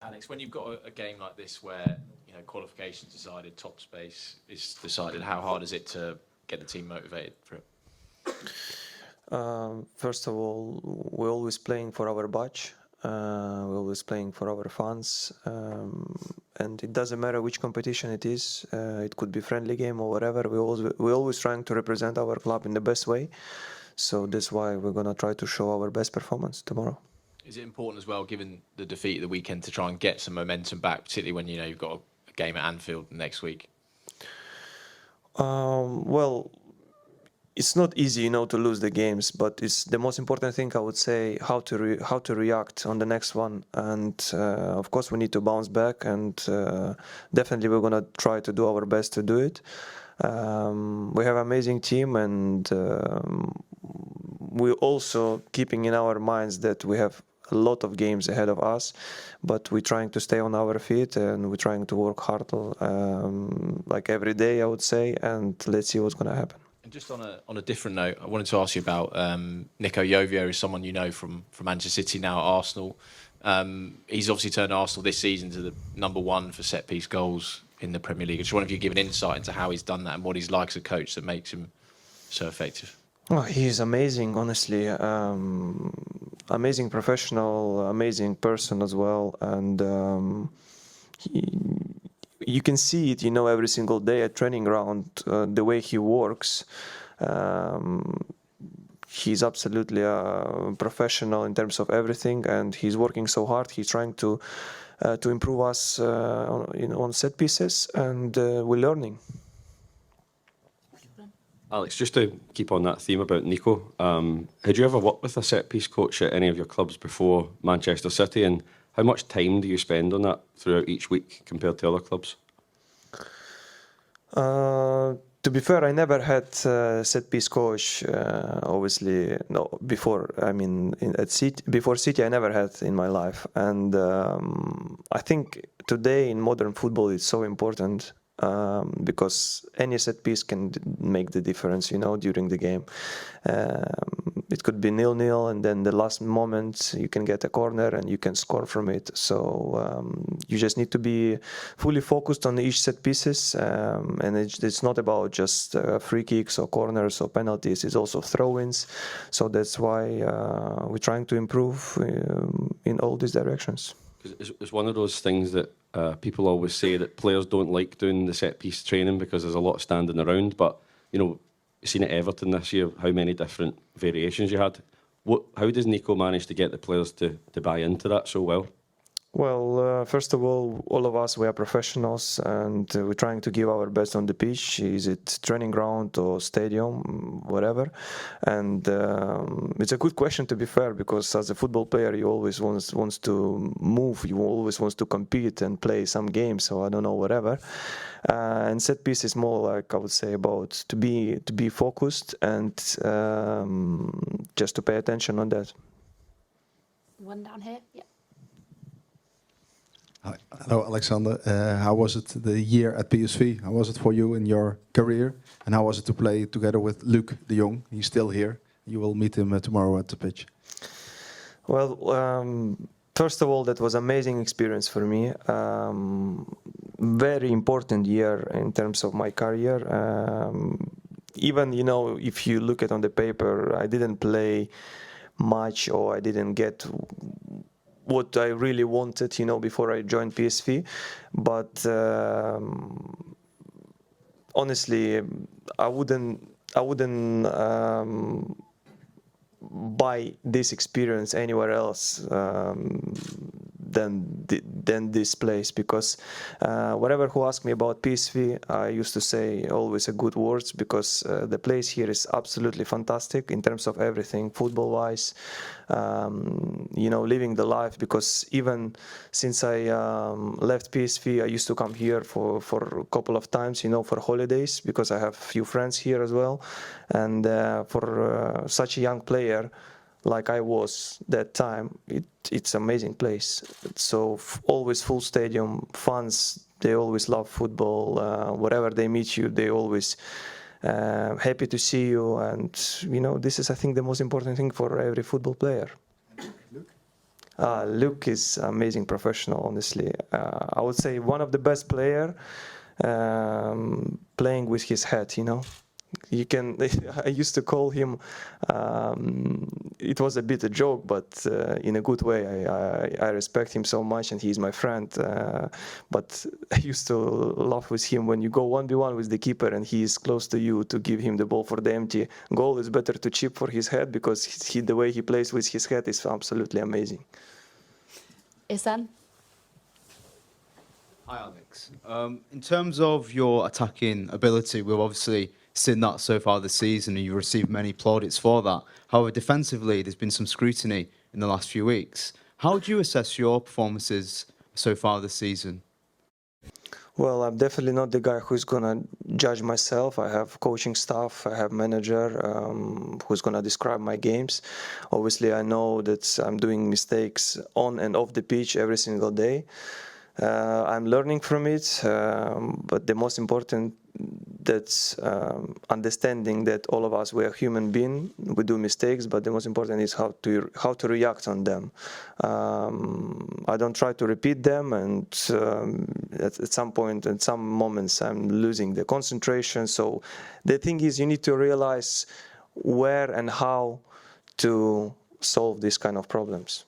Alex, when you've got a game like this where qualifications decided, top space is decided, how hard is it to get the team motivated for it? First of all, we're always playing for our badge. We're always playing for our fans, and it doesn't matter which competition it is. It could be friendly game or whatever. We're always trying to represent our club in the best way. So that's why we're gonna try to show our best performance tomorrow. Is it important as well, given the defeat of the weekend, to try and get some momentum back, particularly when you've got a game at Anfield next week? Well, it's not easy, to lose the games, but it's the most important thing, I would say, how to react on the next one. And of course, we need to bounce back, and definitely we're gonna try to do our best to do it. We have an amazing team, and we're also keeping in our minds that we have a lot of games ahead of us, but we're trying to stay on our feet, and we're trying to work hard, like every day, I would say, and let's see what's going to happen. And just on a different note, I wanted to ask you about Nico Jovio, is someone you know from Manchester City, now at Arsenal. He's obviously turned Arsenal this season to the #1 for set-piece goals in the Premier League. I just wonder if you could give an insight into how he's done that and what he's like as a coach that makes him so effective. Oh, he's amazing, honestly. Amazing professional, amazing person as well, and you can see it, every single day at training ground, the way he works. He's absolutely a professional in terms of everything, and he's working so hard. He's trying to improve us, on set pieces, and we're learning. Alex, just to keep on that theme about Nico, had you ever worked with a set-piece coach at any of your clubs before Manchester City, and how much time do you spend on that throughout each week compared to other clubs? To be fair, I never had a set-piece coach, obviously, no, before, before City, I never had in my life. And I think today in modern football, it's so important, because any set piece can make the difference, during the game. It could be 0-0, and then the last moment you can get a corner and you can score from it. So you just need to be fully focused on each set pieces, and it's not about just free kicks or corners or penalties. It's also throw-ins. So that's why we're trying to improve in all these directions. It's one of those things that people always say that players don't like doing the set-piece training because there's a lot of standing around. But, you've seen at Everton this year how many different variations you had. How does Nico manage to get the players to buy into that so well? Well, first of all of us, we are professionals, and we're trying to give our best on the pitch. Is it training ground or stadium, whatever? And it's a good question, to be fair, because as a football player, you always wants to move. You always wants to compete and play some games. So I don't know, whatever. And set piece is more like, I would say, about to be focused and just to pay attention on that. One down here, yeah. Hello, Alexander. How was it the year at PSV? How was it for you in your career? And how was it to play together with Luc de Jong? He's still here. You will meet him tomorrow at the pitch. Well, first of all, that was an amazing experience for me. Very important year in terms of my career. Even, if you look at on the paper, I didn't play much, or I didn't get what I really wanted, before I joined PSV. But honestly, I wouldn't buy this experience anywhere else than this place, because whatever who asked me about PSV, I used to say always a good words, because the place here is absolutely fantastic in terms of everything, football-wise, living the life, because even since I left PSV, I used to come here for a couple of times, for holidays, because I have a few friends here as well. And for such a young player like I was that time, it's an amazing place. So always full stadium, fans, they always love football. Wherever they meet you, they always happy to see you. And, this is, I think, the most important thing for every football player. Luke is amazing professional, honestly. I would say one of the best player playing with his head, you know. You can. I used to call him. It was a bit a joke, but in a good way. I respect him so much, and he's my friend. But I used to laugh with him when you go 1v1 with the keeper, and he is close to you to give him the ball for the empty goal. It's better to chip for his head because the way he plays with his head is absolutely amazing. Isan? Hi, Alex. In terms of your attacking ability, we've obviously seen that so far this season, and you've received many plaudits for that. However, defensively, there's been some scrutiny in the last few weeks. How do you assess your performances so far this season? Well, I'm definitely not the guy who's gonna judge myself. I have coaching staff, I have manager who's gonna describe my games. Obviously, I know that I'm doing mistakes on and off the pitch every single day. I'm learning from it, but the most important that's understanding that all of us, we are human beings, we do mistakes, but the most important is how to react on them. I don't try to repeat them, and at some point, at some moments, I'm losing the concentration. So the thing is, you need to realize where and how to solve these kind of problems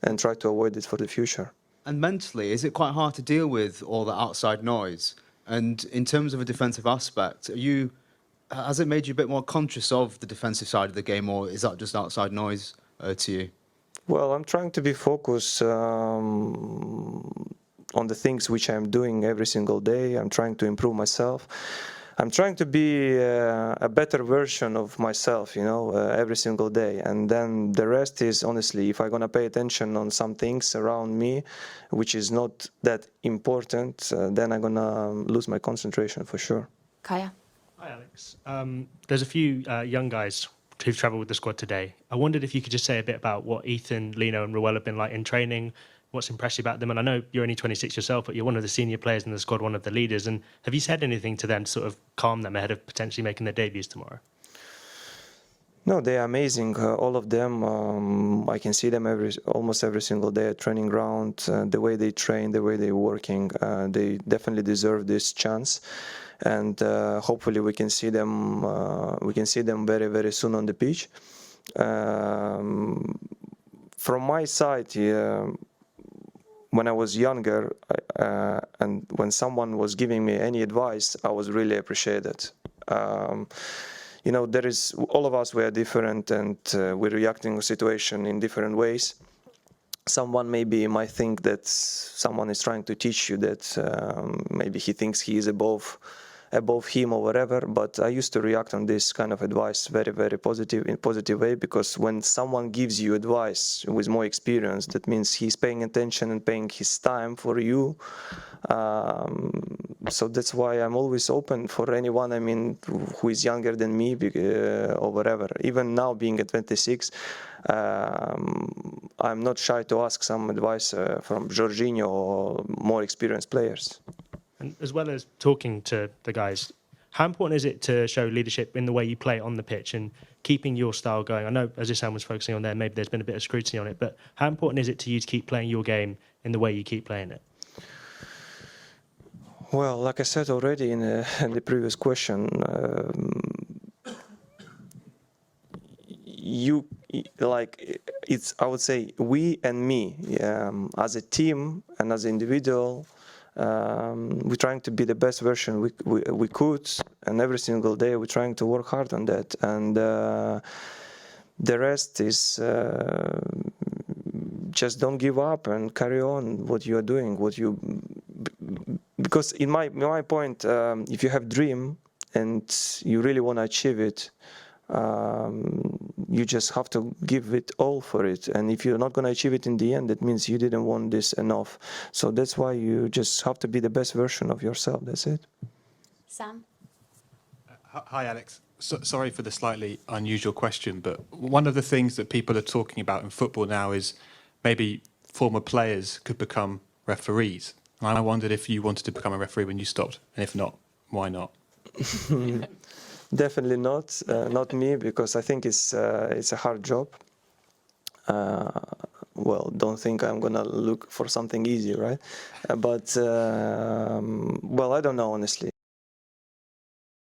and try to avoid it for the future. And mentally, is it quite hard to deal with all the outside noise? And in terms of a defensive aspect, has it made you a bit more conscious of the defensive side of the game, or is that just outside noise to you? Well, I'm trying to be focused on the things which I'm doing every single day. I'm trying to improve myself. I'm trying to be a better version of myself, you know, every single day. And then the rest is, honestly, if I'm going to pay attention on some things around me, which is not that important, then I'm going to lose my concentration for sure. Kaya? Hi, Alex. There's a few young guys who've travelled with the squad today. I wondered if you could just say a bit about what Ethan, Lino and Ruel have been like in training, what's impressed you about them. And I know you're only 26 yourself, but you're one of the senior players in the squad, one of the leaders. And have you said anything to them to sort of calm them ahead of potentially making their debuts tomorrow? No, they are amazing. All of them. I can see them almost every single day at training ground. The way they train, the way they're working, they definitely deserve this chance. And hopefully we can see them. We can see them very, very soon on the pitch. From my side, when I was younger, and when someone was giving me any advice, I was really appreciated. You know, all of us, we are different, and we're reacting to situation in different ways. Someone maybe might think that someone is trying to teach you that maybe he thinks he is above him or whatever, but I used to react on this kind of advice very, very in positive way, because when someone gives you advice with more experience, that means he's paying attention and paying his time for you. So that's why I'm always open for anyone, I mean, who is younger than me or whatever. Even now, being at 26, I'm not shy to ask some advice from Jorginho or more experienced players. And as well as talking to the guys, how important is it to show leadership in the way you play on the pitch and keeping your style going? I know, as Isan was focusing on there, maybe there's been a bit of scrutiny on it, but how important is it to you to keep playing your game in the way you keep playing it? Well, like I said already in the previous question, I would say we and me, as a team and as an individual, we're trying to be the best version we could, and every single day we're trying to work hard on that. And the rest is just don't give up and carry on what you are doing. Because in my point, if you have dream and you really want to achieve it, you just have to give it all for it. And if you're not going to achieve it in the end, that means you didn't want this enough. So that's why you just have to be the best version of yourself. That's it. Sam? Hi, Alex. Sorry for the slightly unusual question, but one of the things that people are talking about in football now is maybe former players could become referees. And I wondered if you wanted to become a referee when you stopped, and if not, why not? Definitely not me, because I think it's a hard job. well, don't think I'm gonna look for something easy, right? But well, I don't know honestly.